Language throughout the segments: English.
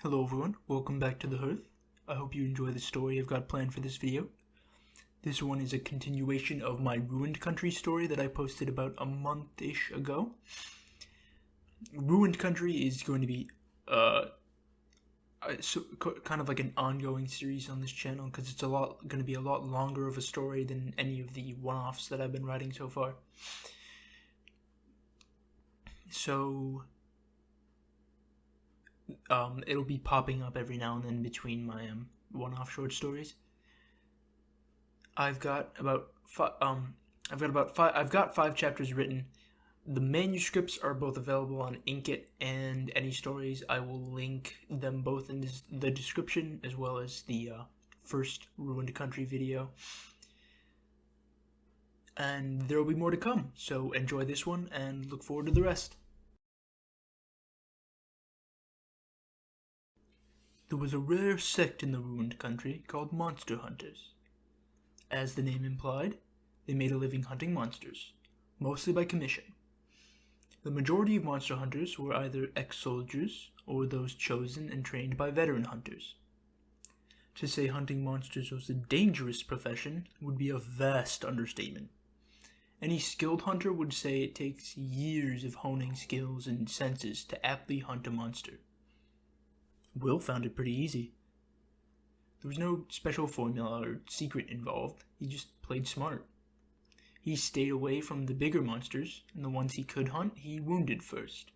Hello everyone, welcome back to the Hearth. I hope you enjoy the story I've got planned for this video. This one is a continuation of my Ruined Country story that I posted about a month-ish ago. Ruined Country is going to be kind of like an ongoing series on this channel because it's going to be a lot longer of a story than any of the one-offs that I've been writing so far. So it'll be popping up every now and then between my one-off short stories. I've got five chapters written. The manuscripts are both available on Inkit and Any Stories. I will link them both in the description, as well as the first Ruined Country video. And there will be more to come, so enjoy this one and look forward to the rest. There was a rare sect in the Ruined Country called Monster Hunters. As the name implied, they made a living hunting monsters, mostly by commission. The majority of monster hunters were either ex-soldiers or those chosen and trained by veteran hunters. To say hunting monsters was a dangerous profession would be a vast understatement. Any skilled hunter would say it takes years of honing skills and senses to aptly hunt a monster. Will found it pretty easy. There was no special formula or secret involved, he just played smart. He stayed away from the bigger monsters, and the ones he could hunt he wounded first,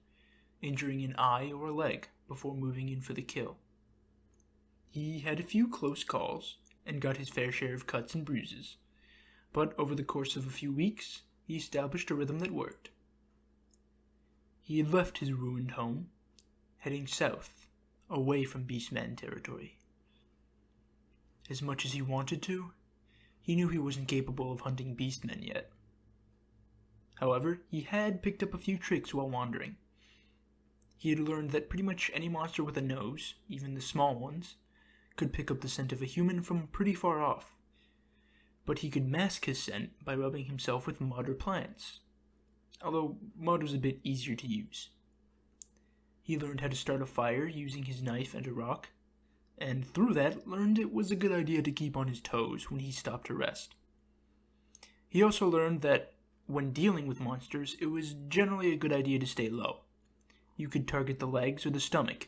injuring an eye or a leg before moving in for the kill. He had a few close calls, and got his fair share of cuts and bruises, but over the course of a few weeks, he established a rhythm that worked. He had left his ruined home, heading south, away from Beastman territory. As much as he wanted to, he knew he wasn't capable of hunting beastmen yet. However, he had picked up a few tricks while wandering. He had learned that pretty much any monster with a nose, even the small ones, could pick up the scent of a human from pretty far off. But he could mask his scent by rubbing himself with mud or plants, although mud was a bit easier to use. He learned how to start a fire using his knife and a rock, and through that learned it was a good idea to keep on his toes when he stopped to rest. He also learned that when dealing with monsters, it was generally a good idea to stay low. You could target the legs or the stomach,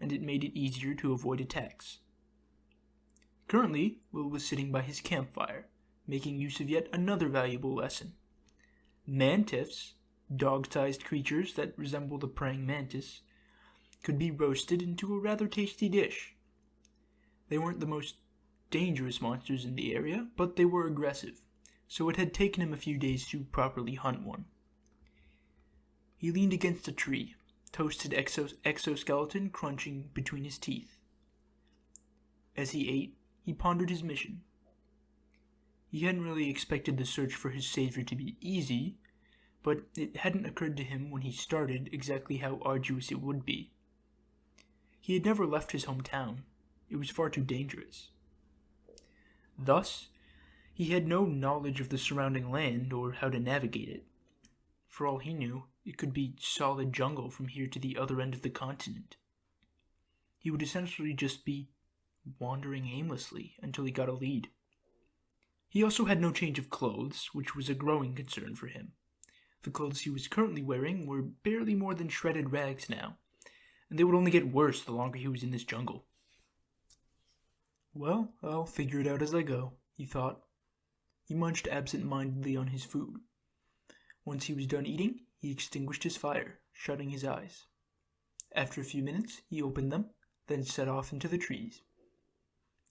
and it made it easier to avoid attacks. Currently, Will was sitting by his campfire, making use of yet another valuable lesson. Mantiffs, dog-sized creatures that resemble the praying mantis, could be roasted into a rather tasty dish. They weren't the most dangerous monsters in the area, but they were aggressive, so it had taken him a few days to properly hunt one. He leaned against a tree, toasted exoskeleton crunching between his teeth. As he ate, he pondered his mission. He hadn't really expected the search for his savior to be easy, but it hadn't occurred to him when he started exactly how arduous it would be. He had never left his hometown. It was far too dangerous. Thus, he had no knowledge of the surrounding land or how to navigate it. For all he knew, it could be solid jungle from here to the other end of the continent. He would essentially just be wandering aimlessly until he got a lead. He also had no change of clothes, which was a growing concern for him. The clothes he was currently wearing were barely more than shredded rags now, and they would only get worse the longer he was in this jungle. Well, I'll figure it out as I go, he thought. He munched absent-mindedly on his food. Once he was done eating, he extinguished his fire, shutting his eyes. After a few minutes, he opened them, then set off into the trees.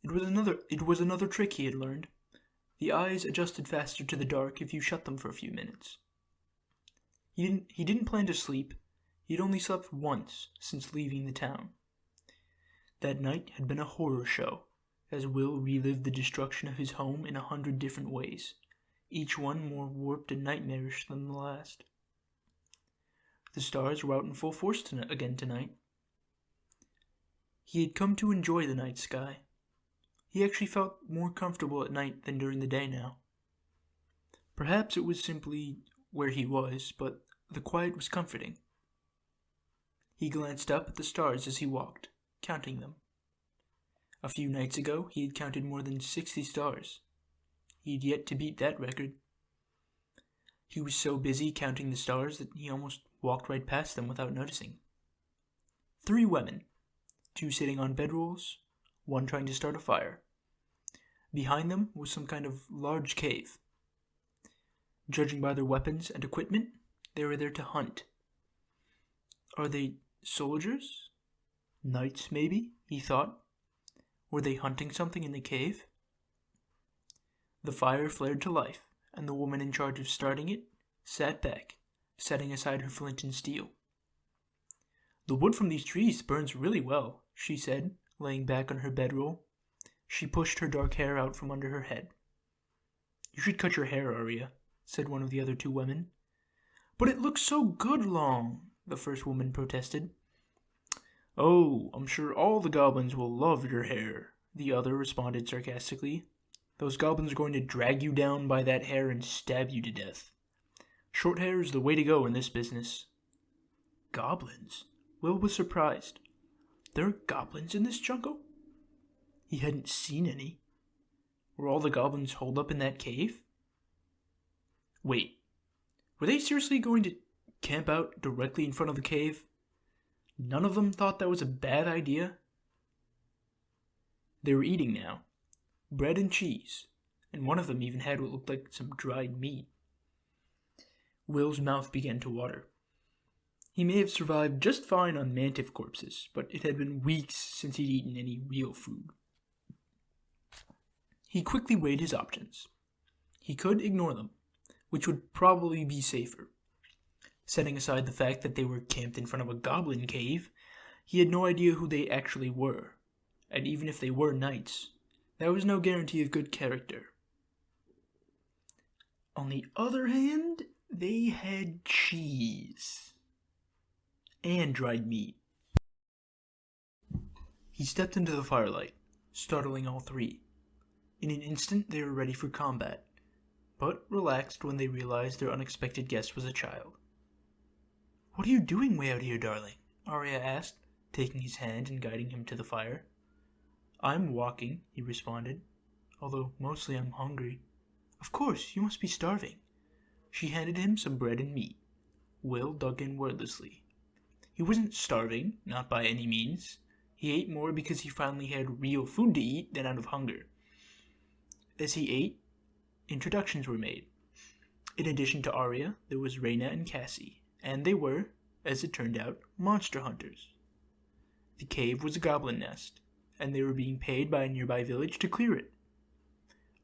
It was another trick he had learned. The eyes adjusted faster to the dark if you shut them for a few minutes. He didn't plan to sleep. He'd only slept once since leaving the town. That night had been a horror show, as Will relived the destruction of his home in 100 different ways, each one more warped and nightmarish than the last. The stars were out in full force again tonight. He had come to enjoy the night sky. He actually felt more comfortable at night than during the day now. Perhaps it was simply where he was, but the quiet was comforting. He glanced up at the stars as he walked. counting them. A few nights ago, he had counted more than 60 stars. He had yet to beat that record. He was so busy counting the stars that he almost walked right past them without noticing. 3 women, 2 sitting on bedrolls, 1 trying to start a fire. Behind them was some kind of large cave. Judging by their weapons and equipment, they were there to hunt. Are they soldiers? Knights, maybe, he thought. Were they hunting something in the cave? The fire flared to life, and the woman in charge of starting it sat back, setting aside her flint and steel. "The wood from these trees burns really well," she said, laying back on her bedroll. She pushed her dark hair out from under her head. "You should cut your hair, Arya," said one of the other 2 women. "But it looks so good long," the first woman protested. "Oh, I'm sure all the goblins will love your hair," the other responded sarcastically. "Those goblins are going to drag you down by that hair and stab you to death. Short hair is the way to go in this business." Goblins? Will was surprised. There are goblins in this jungle? He hadn't seen any. Were all the goblins holed up in that cave? Wait, were they seriously going to camp out directly in front of the cave? None of them thought that was a bad idea? They were eating now. Bread and cheese, and one of them even had what looked like some dried meat. Will's mouth began to water. He may have survived just fine on mantis corpses, but it had been weeks since he'd eaten any real food. He quickly weighed his options. He could ignore them, which would probably be safer. Setting aside the fact that they were camped in front of a goblin cave, he had no idea who they actually were, and even if they were knights, that was no guarantee of good character. On the other hand, they had cheese and dried meat. He stepped into the firelight, startling all 3. In an instant, they were ready for combat, but relaxed when they realized their unexpected guest was a child. "What are you doing way out here, darling?" Arya asked, taking his hand and guiding him to the fire. "I'm walking," he responded, "although mostly I'm hungry." "Of course, you must be starving." She handed him some bread and meat. Will dug in wordlessly. He wasn't starving, not by any means. He ate more because he finally had real food to eat than out of hunger. As he ate, introductions were made. In addition to Arya, there was Reyna and Cassie, and they were, as it turned out, monster hunters. The cave was a goblin nest, and they were being paid by a nearby village to clear it.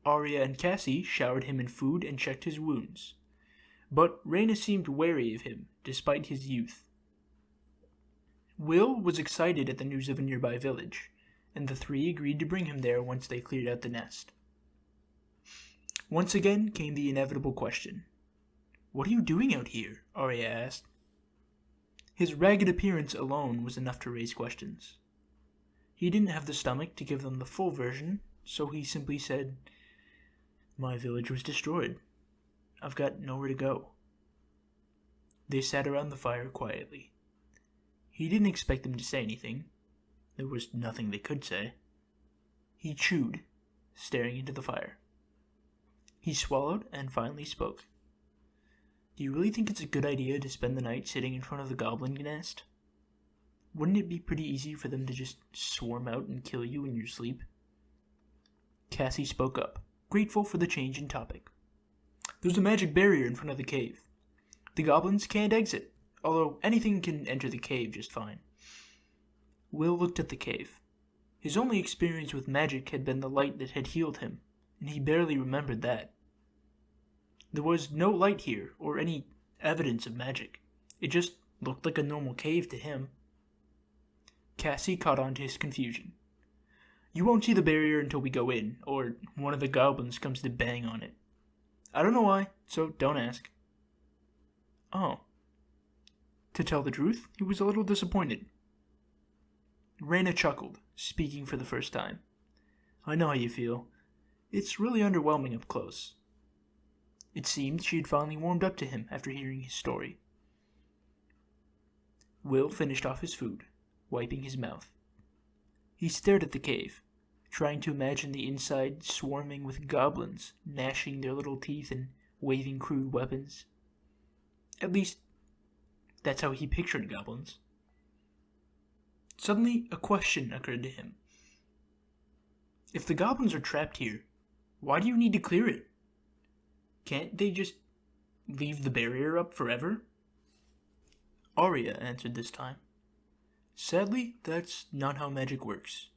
Arya and Cassie showered him in food and checked his wounds, but Reyna seemed wary of him, despite his youth. Will was excited at the news of a nearby village, and the 3 agreed to bring him there once they cleared out the nest. Once again came the inevitable question. "What are you doing out here?" Arya asked. His ragged appearance alone was enough to raise questions. He didn't have the stomach to give them the full version, so he simply said, "My village was destroyed. I've got nowhere to go." They sat around the fire quietly. He didn't expect them to say anything. There was nothing they could say. He chewed, staring into the fire. He swallowed and finally spoke. "Do you really think it's a good idea to spend the night sitting in front of the goblin nest? Wouldn't it be pretty easy for them to just swarm out and kill you in your sleep?" Cassie spoke up, grateful for the change in topic. "There's a magic barrier in front of the cave. The goblins can't exit, although anything can enter the cave just fine." Will looked at the cave. His only experience with magic had been the light that had healed him, and he barely remembered that. There was no light here, or any evidence of magic. It just looked like a normal cave to him. Cassie caught on to his confusion. "You won't see the barrier until we go in, or one of the goblins comes to bang on it. I don't know why, so don't ask." Oh. To tell the truth, he was a little disappointed. Reyna chuckled, speaking for the first time. "I know how you feel. It's really underwhelming up close." It seemed she had finally warmed up to him after hearing his story. Will finished off his food, wiping his mouth. He stared at the cave, trying to imagine the inside swarming with goblins, gnashing their little teeth and waving crude weapons. At least, that's how he pictured goblins. Suddenly, a question occurred to him. If the goblins are trapped here, why do you need to clear it? Can't they just leave the barrier up forever? Arya answered this time. Sadly, that's not how magic works.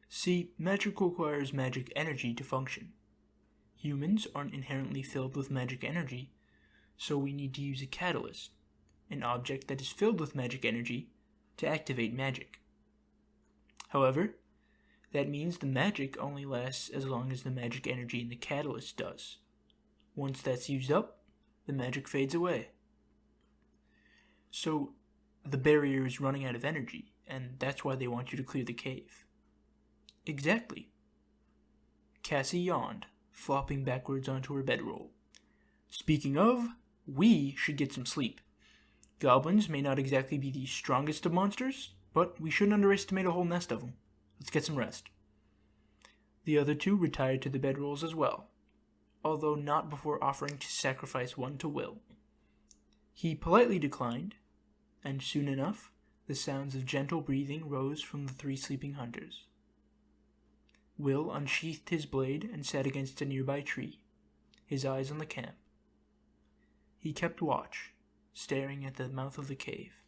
See, magic requires magic energy to function. Humans aren't inherently filled with magic energy, so we need to use a catalyst, an object that is filled with magic energy, to activate magic. However, that means the magic only lasts as long as the magic energy in the catalyst does. Once that's used up, the magic fades away. So, the barrier is running out of energy, and that's why they want you to clear the cave. Exactly. Cassie yawned, flopping backwards onto her bedroll. Speaking of, we should get some sleep. Goblins may not exactly be the strongest of monsters, but we shouldn't underestimate a whole nest of them. Let's get some rest. The other two retired to the bedrolls as well, although not before offering to sacrifice one to Will. He politely declined, and soon enough, the sounds of gentle breathing rose from the three sleeping hunters. Will unsheathed his blade and sat against a nearby tree, his eyes on the camp. He kept watch, staring at the mouth of the cave.